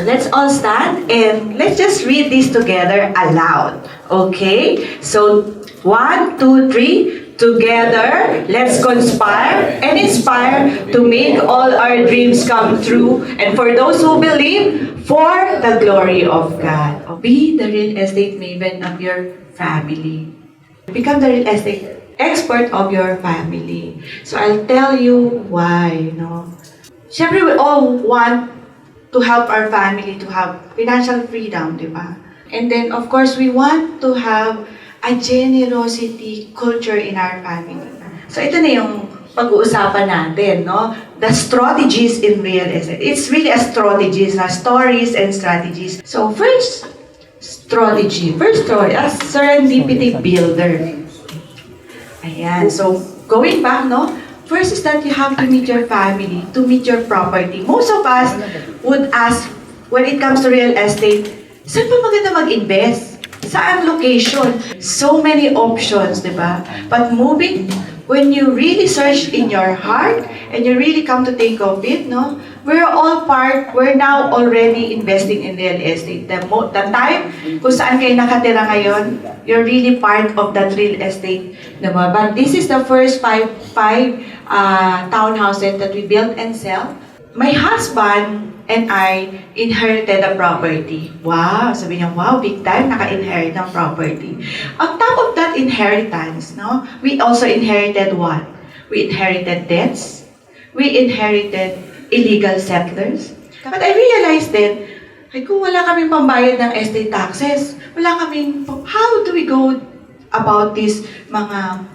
So let's all stand and let's just read this together aloud. Okay? So 1, 2, 3. Together, let's conspire and inspire to make all our dreams come true. And for those who believe, for the glory of God. Be the real estate maven of your family. Become the real estate expert of your family. So I'll tell you why. No? Siyempre, we all want to help our family to have financial freedom, di ba? And then, of course, we want to have a generosity culture in our family. So ito na yung pag-uusapan natin, no? The strategies in real estate. It's really a strategies, stories and strategies. So first story, as serendipity builder. Ayan, so going back, no? First is that you have to meet your family, to meet your property. Most of us would ask, when it comes to real estate, saan pa maganda mag-invest? Saan location? So many options, di ba? But when you really search in your heart, and you really come to think of it, no? We're now already investing in real estate. The time kung saan kayo nakatira ngayon, you're really part of that real estate, di ba? But this is the first five townhouses that we built and sell. My husband and I inherited a property. Wow! Sabi niya, wow, big time, naka-inherit ng property. On top of that inheritance, no, we also inherited what? We inherited debts. We inherited illegal settlers. But I realized then, kung wala kaming pambayad ng estate taxes, how do we go about these mga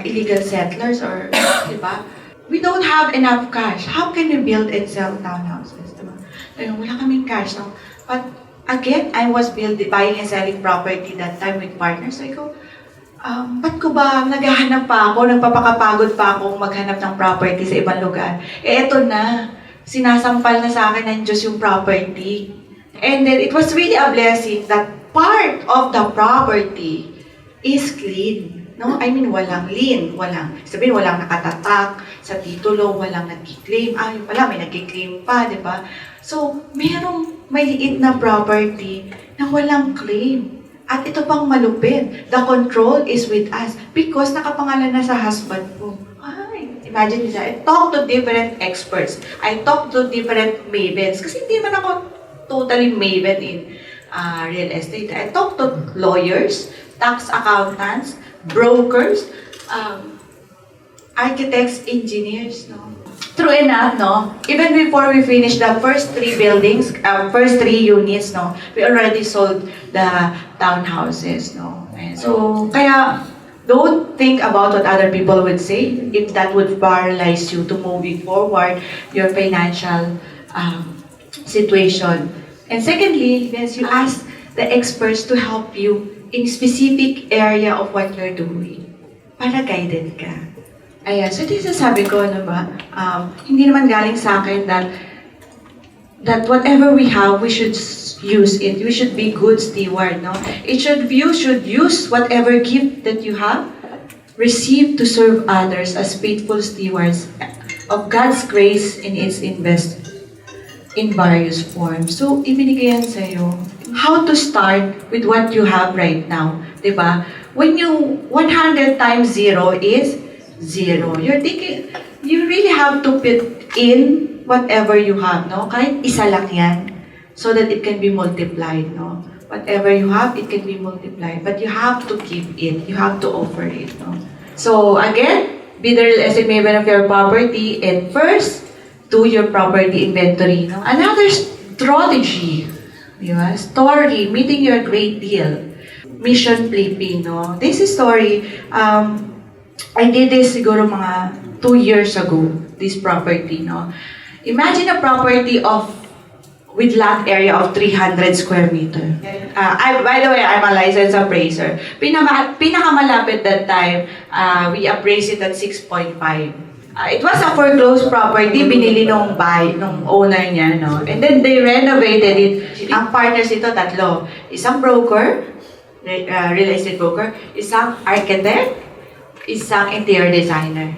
illegal settlers or, di ba? We don't have enough cash. How can we build and sell townhouses? Diba? Wala kaming cash. No? But again, I was buying and selling property that time with partners. So I go, ba't ko ba naghahanap pa ako, nagpapakapagod pa ako maghanap ng property sa ibang lugar? Eto na, sinasampal na sa akin ng Diyos yung property. And then it was really a blessing that part of the property is clean. No? I mean, walang lien, walang nakatatak sa titulo, walang nag-claim. Yung pala, may nag-claim pa, di ba? So, merong maliit na property na walang claim. At ito pang malupit, the control is with us because nakapangalan na sa husband ko. Imagine this, I talk to different experts. I talk to different mavens. Kasi hindi man ako totally maven in real estate. I talk to lawyers, tax accountants, brokers, architects, engineers, no? True enough, no? Even before we finished the first 3 buildings, first 3 units, no? We already sold the townhouses, no? And so, kaya, don't think about what other people would say if that would paralyze you to moving forward your financial situation. And secondly, yes, you ask the experts to help you in specific area of what you're doing. Para guided ka. Ayan, so this is sabi ko, ano ba? Hindi naman galing sa akin that whatever we have, we should use it. We should be good steward, no? You should use whatever gift that you have, receive to serve others as faithful stewards of God's grace in its investment in various forms. So, ibinigay yan sa'yo. How to start with what you have right now, di ba? When 100 times 0 is 0. You're thinking, you really have to put in whatever you have, no? Kahit isa lang yan, so that it can be multiplied, no? Whatever you have, it can be multiplied. But you have to give it. You have to offer it, no? So, again, be the real estate maven of your property, and first, do your property inventory, no? Another strategy, di ba? Story, meeting your great deal. Mission flipping, no? This is story, I did this siguro mga 2 years ago, this property, no? Imagine a property with lot area of 300 square meter. By the way, I'm a licensed appraiser. Pinakamalapit that time, we appraised it at 6.5. It was a foreclosed property, binili nung owner niya, no? And then they renovated it. Ang partners ito, 3. Isang broker, real estate broker, isang architect, isang interior designer.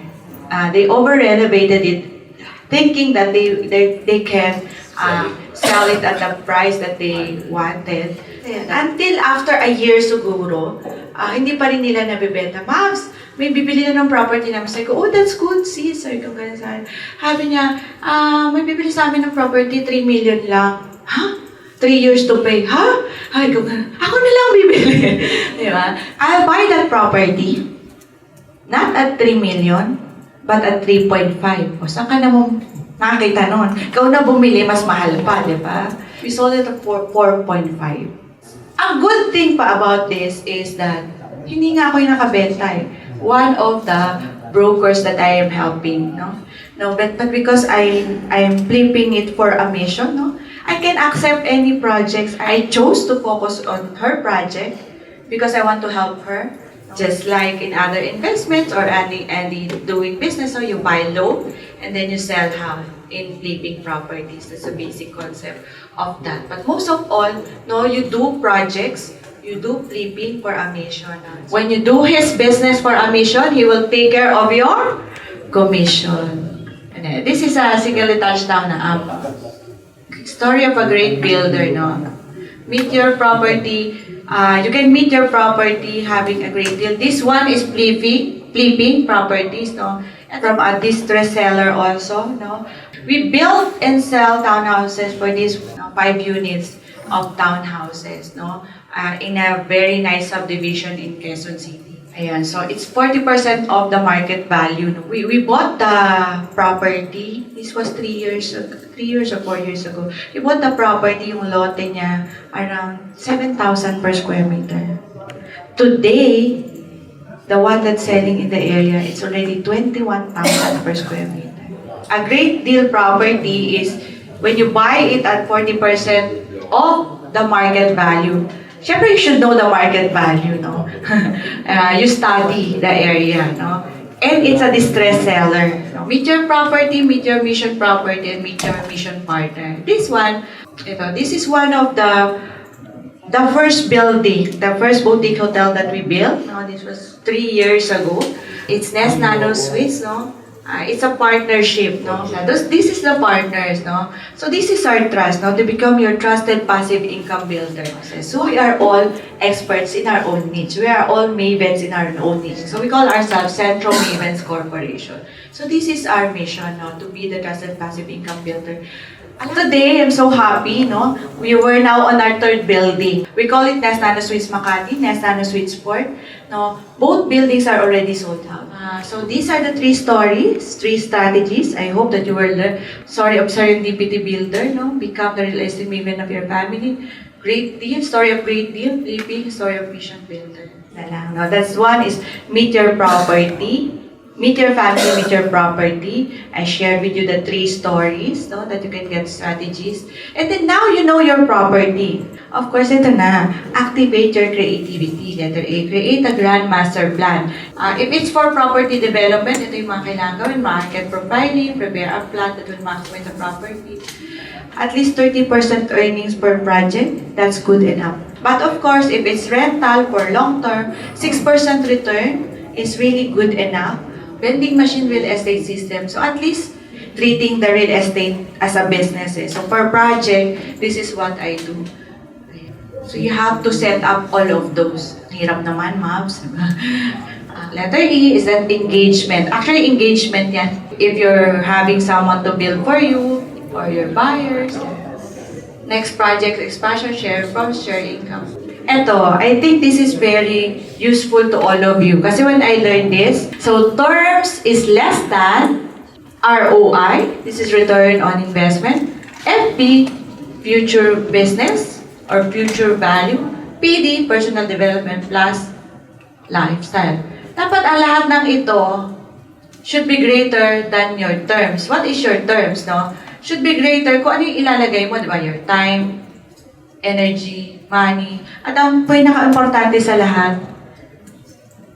They over-renovated it, thinking that they can sell it at the price that they wanted. Until after a year siguro, hindi pa rin nila nabibenta. Mavs, may bibili na ng property namin. Sabi ko, oh, that's good, sis. Sabi ko, ganun sa akin. Sabi niya, may bibili sa amin ng property, 3 million lang. Ha? 3 years to pay. Ha? Sabi ko, ako na lang bibili. Di ba? I'll buy that property, not at 3 million, but at 3.5. O, saan ka naman nakakita nun? Ikaw na bumili, mas mahal pa, di ba? We sold it for 4.5. Ang good thing pa about this is that hindi nga ako yung nakabenta eh. One of the brokers that I am helping, but because I'm flipping it for a mission, I can accept any projects. I chose to focus on her project because I want to help her. Just like in other investments or any doing business, so you buy low and then you sell high in flipping properties. That's the basic concept of that. But most of all, you do projects, you do flipping for a mission. When you do his business for a mission, he will take care of your commission. And this is a single touchdown na story of a great builder, Meet your property. You can meet your property having a great deal. This one is flipping properties, And from a distressed seller also, We build and sell townhouses for these 5 units of townhouses, in a very nice subdivision in Quezon City. Ayan, so it's 40% of the market value. We bought the property. This was 3 years or 4 years ago. We bought the property, yung lote niya, around 7,000 per square meter. Today, the one that's selling in the area, it's already 21,000 per square meter. A great deal property is when you buy it at 40% of the market value. Siyempre, you should know the market value, you study the area, And it's a distressed seller. Meet your property, meet your mission property, and meet your mission partner. This is one of the first building, the first boutique hotel that we built. This was 3 years ago. It's Nest Nano Suites, It's a partnership, This is the partners, So this is our trust, to become your trusted passive income builder. So we are all experts in our own niche. We are all mavens in our own niche. So we call ourselves Central Mavens Corporation. So this is our mission, to be the trusted passive income builder. Today, I'm so happy, We were now on our 3rd building. We call it Nest Nano Suites Makati, Nest Nano Suites Port. Both buildings are already sold out. So these are the 3 stories, 3 strategies. I hope that you will learn. Story of serendipity builder, Become the real estate maven of your family. Great deal, story of great deal, flipping, story of mission builder. That's one is meet your property. Meet your family, meet your property. I shared with you the 3 stories, that you can get strategies. And then now you know your property. Of course, ito na. Activate your creativity. Letter A, create a grand master plan. If it's for property development, ito yung mga kailangan gawin. Market profiling, prepare a plan that will maximize the property. At least 30% earnings per project, that's good enough. But of course, if it's rental for long term, 6% return is really good enough. Vending machine real estate system. So at least treating the real estate as a business. So per project, this is what I do. So you have to set up all of those. Hirap naman, Mavs. Letter E is that engagement. Actually, engagement yan. If you're having someone to build for you, or your buyers. Next project, expansion share from share income. Eto, I think this is very useful to all of you. Kasi when I learned this, so terms is less than ROI, this is return on investment. FP, future business or future value. PD, personal development plus lifestyle. Dapat ang lahat ng ito should be greater than your terms. What is your terms, Should be greater kung ano yung ilalagay mo, di ba? Your time, energy, money. At ang pinaka-importante sa lahat,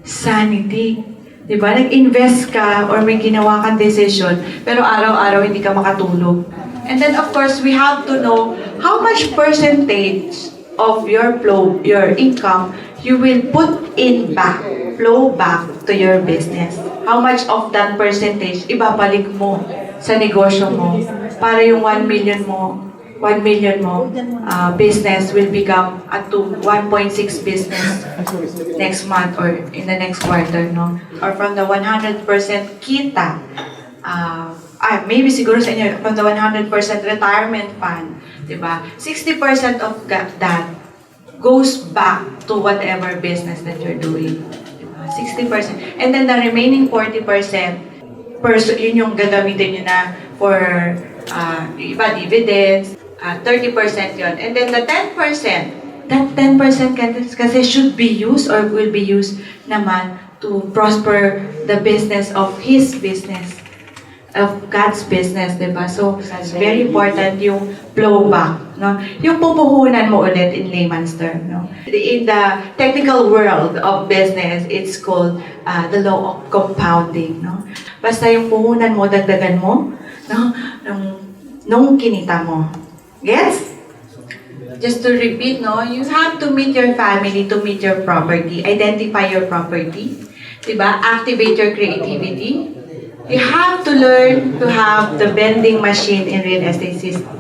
sanity. Di ba? Nag-invest ka or may ginawa kang decision, pero araw-araw hindi ka makatulog. And then, of course, we have to know how much percentage of your flow, your income, you will put in back, flow back to your business. How much of that percentage ibabalik mo sa negosyo mo para yung 1 million mo 1 million mo business will become at to 1.6 business next month or in the next quarter, no? Or from the 100% kita, maybe siguro sa inyo, from the 100% retirement fund, diba? 60% of that goes back to whatever business that you're doing. Diba? 60%. And then the remaining 40%, yun yung gagamitin nyo na for iba dividends, 30% yun. And then the 10%, that 10% kasi should be used or will be used naman to prosper the business of His business, of God's business, diba? So, it's very important yung flow back, no? Yung pupuhunan mo ulit in layman's term, no? In the technical world of business, it's called the law of compounding, no? Basta yung puhunan mo, dagdagan mo, no? Nung kinita mo. Yes? Just to repeat, no? You have to meet your family to meet your property. Identify your property. Diba? Activate your creativity. You have to learn to have the vending machine in real estate system.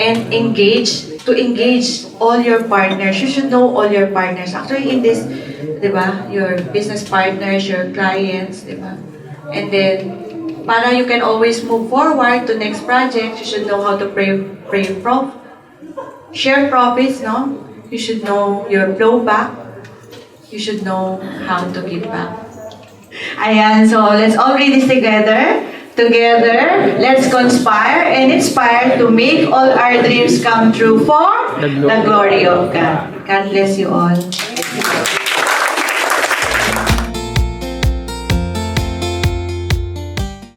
And to engage all your partners. You should know all your partners. Actually, in this, diba? Your business partners, your clients, diba? And then, para you can always move forward to next project, you should know how to share profits, no? You should know your flow back. You should know how to give back. Ayan, so let's all read this together. Together, let's conspire and inspire to make all our dreams come true for the glory of God. God bless you all.